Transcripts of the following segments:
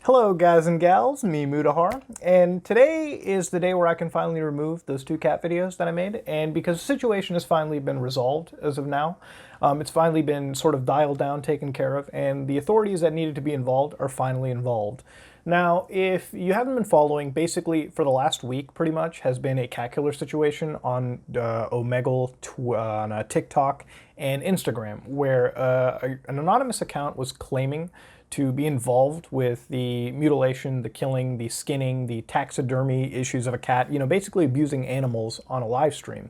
Hello guys and gals, me Mudahar, and today is the day where I can finally remove those two cat videos that I made, and because the situation has finally been resolved as of now, it's finally been sort of dialed down, taken care of, and the authorities that needed to be involved are finally involved. Now, if you haven't been following, basically for the last week pretty much has been a cat killer situation on Omegle, on TikTok, and Instagram, where an anonymous account was claiming to be involved with the mutilation, the killing, the skinning, the taxidermy issues of a cat, basically abusing animals on a live stream.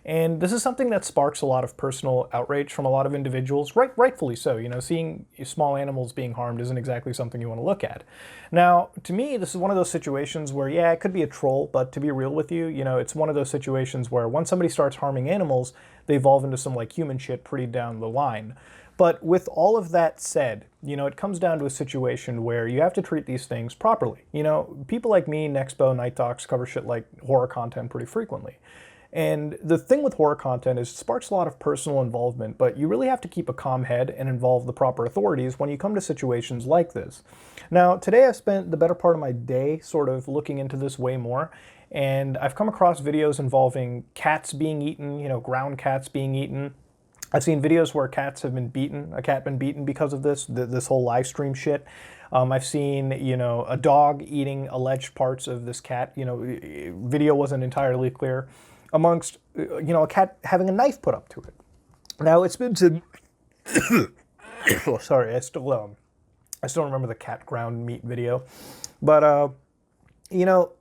And this is something that sparks a lot of personal outrage from a lot of individuals, rightfully so. Seeing small animals being harmed isn't exactly something you want to look at. Now, to me, this is one of those situations where, yeah, it could be a troll, but to be real with you, it's one of those situations where once somebody starts harming animals, they evolve into some human shit pretty down the line. But with all of that said, it comes down to a situation where you have to treat these things properly. People like me, Nexpo, Night Docs, cover shit like horror content pretty frequently. And the thing with horror content is it sparks a lot of personal involvement, but you really have to keep a calm head and involve the proper authorities when you come to situations like this. Now, today I spent the better part of my day sort of looking into this way more, and I've come across videos involving cats being eaten, ground cats being eaten. I've seen videos where cats have been beaten, a cat been beaten because of this whole live stream shit. I've seen, a dog eating alleged parts of this cat. Video wasn't entirely clear. Amongst, a cat having a knife put up to it. Now, it's been to... oh, sorry, I still remember the cat ground meat video. But,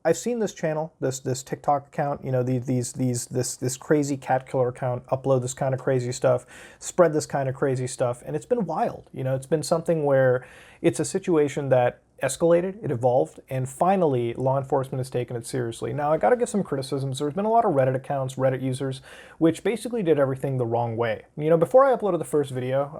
I've seen this channel, this TikTok account, this crazy cat killer account upload this kind of crazy stuff, spread this kind of crazy stuff, and it's been wild. It's been something where it's a situation that escalated, it evolved, and finally law enforcement has taken it seriously. Now, I gotta give some criticisms. There's been a lot of Reddit accounts, Reddit users, which basically did everything the wrong way. Before I uploaded the first video,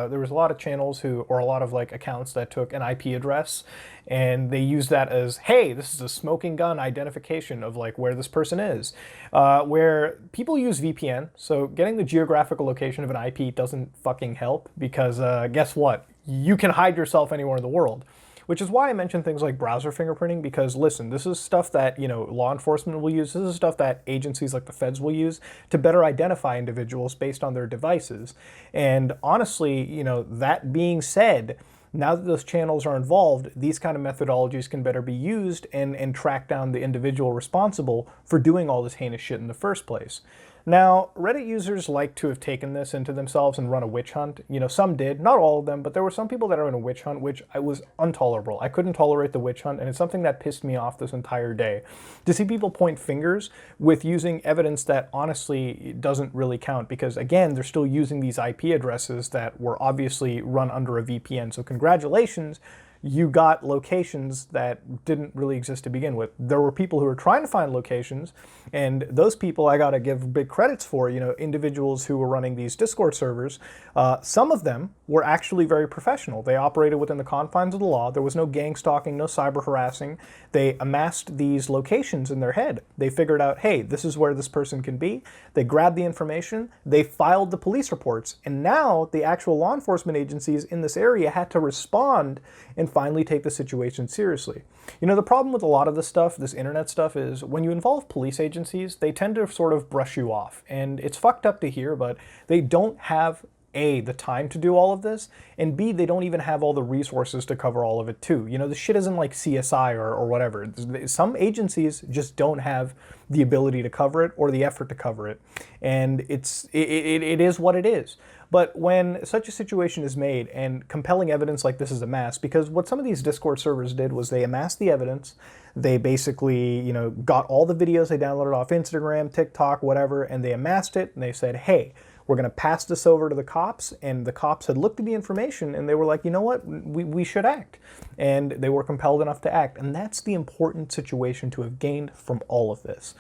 there was a lot of channels or a lot of accounts that took an IP address and they used that as, hey, this is a smoking gun identification of where this person is. Where people use VPN, so getting the geographical location of an IP doesn't fucking help because guess what? You can hide yourself anywhere in the world. Which is why I mentioned things like browser fingerprinting, because listen, this is stuff that, law enforcement will use. This is stuff that agencies like the feds will use to better identify individuals based on their devices. And honestly, that being said, now that those channels are involved, these kind of methodologies can better be used and track down the individual responsible for doing all this heinous shit in the first place. Now, Reddit users like to have taken this into themselves and run a witch hunt. Some did, not all of them, but there were some people that are in a witch hunt, which was intolerable. I couldn't tolerate the witch hunt, and it's something that pissed me off this entire day. To see people point fingers with using evidence that honestly doesn't really count, because again, they're still using these IP addresses that were obviously run under a VPN. So congratulations, you got locations that didn't really exist to begin with. There were people who were trying to find locations, and those people I gotta give big credits for, individuals who were running these Discord servers. Some of them were actually very professional. They operated within the confines of the law. There was no gang stalking, no cyber harassing. They amassed these locations in their head. They figured out, hey, this is where this person can be. They grabbed the information, they filed the police reports, and now the actual law enforcement agencies in this area had to respond and finally take the situation seriously. The problem with a lot of this stuff, this internet stuff, is when you involve police agencies, they tend to sort of brush you off. And it's fucked up to hear, but they don't have A, the time to do all of this, and B, they don't even have all the resources to cover all of it too. The shit isn't like CSI or whatever. Some agencies just don't have the ability to cover it or the effort to cover it. And it is what it is. But when such a situation is made and compelling evidence like this is amassed, because what some of these Discord servers did was they amassed the evidence, they basically, got all the videos they downloaded off Instagram, TikTok, whatever, and they amassed it and they said, hey, we're going to pass this over to the cops, and the cops had looked at the information and they were like, you know what, we should act. And they were compelled enough to act. And that's the important situation to have gained from all of this.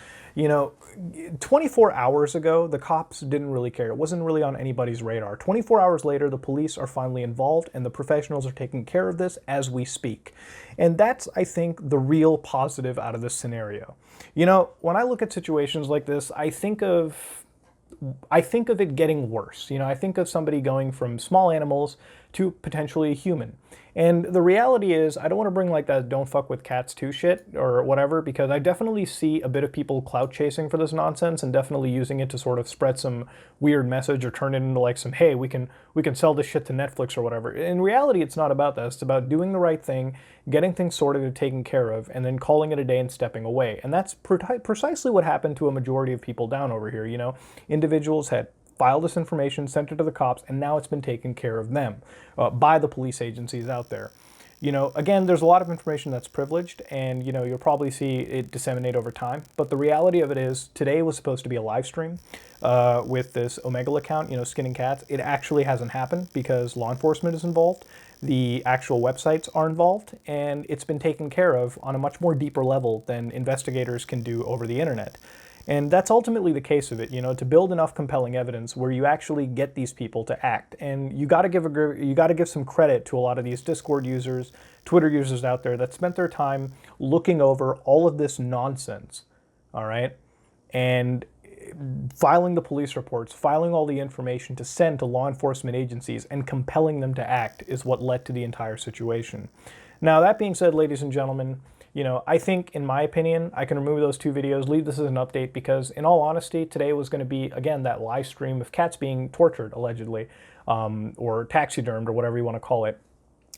24 hours ago, the cops didn't really care. It wasn't really on anybody's radar. 24 hours later, the police are finally involved and the professionals are taking care of this as we speak. And that's, I think, the real positive out of this scenario. When I look at situations like this, I think of it getting worse. I think of somebody going from small animals to potentially a human. And the reality is, I don't want to bring like that don't fuck with cats too shit or whatever, because I definitely see a bit of people clout chasing for this nonsense and definitely using it to sort of spread some weird message or turn it into like some, hey, we can sell this shit to Netflix or whatever. In reality, it's not about that. It's about doing the right thing, getting things sorted and taken care of, and then calling it a day and stepping away. And that's precisely what happened to a majority of people down over here. You know, individuals had filed this information, sent it to the cops, and now it's been taken care of them by the police agencies out there. You know, again, there's a lot of information that's privileged, and you know, you'll probably see it disseminate over time. But the reality of it is, today was supposed to be a live stream with this Omegle account, you know, skinning cats. It actually hasn't happened because law enforcement is involved. The actual websites are involved, and it's been taken care of on a much more deeper level than investigators can do over the internet. And that's ultimately the case of it, you know, to build enough compelling evidence where you actually get these people to act. And you got to give some credit to a lot of these Discord users, Twitter users out there that spent their time looking over all of this nonsense, all right, and filing the police reports, filing all the information to send to law enforcement agencies and compelling them to act is what led to the entire situation. Now, that being said, ladies and gentlemen, you know, I think, in my opinion, I can remove those two videos, leave this as an update, because in all honesty, today was going to be, again, that live stream of cats being tortured, allegedly, or taxidermed, or whatever you want to call it.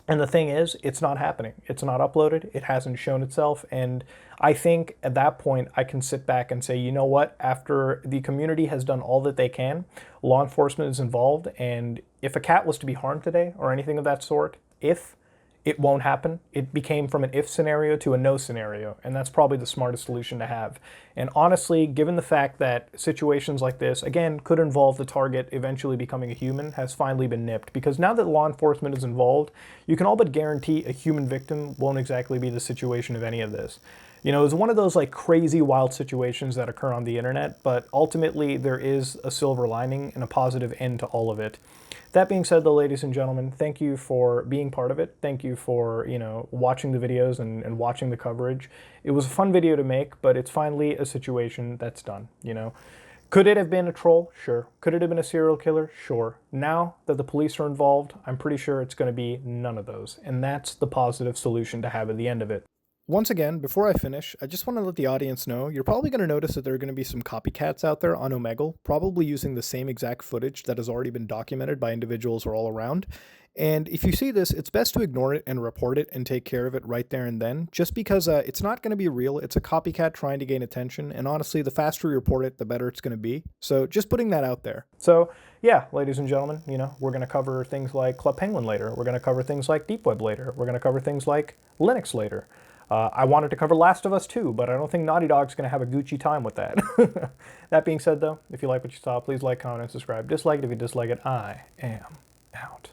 And the thing is, it's not happening. It's not uploaded. It hasn't shown itself. And I think at that point, I can sit back and say, you know what? After the community has done all that they can, law enforcement is involved. And if a cat was to be harmed today or anything of that sort, it won't happen. It became from an if scenario to a no scenario, and that's probably the smartest solution to have. And honestly, given the fact that situations like this, again, could involve the target eventually becoming a human, has finally been nipped. Because now that law enforcement is involved, you can all but guarantee a human victim won't exactly be the situation of any of this. You know, it's one of those like crazy wild situations that occur on the internet, but ultimately there is a silver lining and a positive end to all of it. That being said, though, ladies and gentlemen, thank you for being part of it. Thank you for, you know, watching the videos and watching the coverage. It was a fun video to make, but it's finally a situation that's done, you know. Could it have been a troll? Sure. Could it have been a serial killer? Sure. Now that the police are involved, I'm pretty sure it's going to be none of those. And that's the positive solution to have at the end of it. Once again, before I finish, I just want to let the audience know, you're probably going to notice that there are going to be some copycats out there on Omegle, probably using the same exact footage that has already been documented by individuals all around. And if you see this, it's best to ignore it and report it and take care of it right there and then, just because it's not going to be real. It's a copycat trying to gain attention, and honestly, the faster you report it, the better it's going to be. So just putting that out there. So yeah, ladies and gentlemen, you know, we're going to cover things like Club Penguin later. We're going to cover things like Deep Web later. We're going to cover things like Linux later. I wanted to cover Last of Us 2, but I don't think Naughty Dog's going to have a Gucci time with that. That being said, though, if you like what you saw, please like, comment, and subscribe. Dislike it if you dislike it. I am out.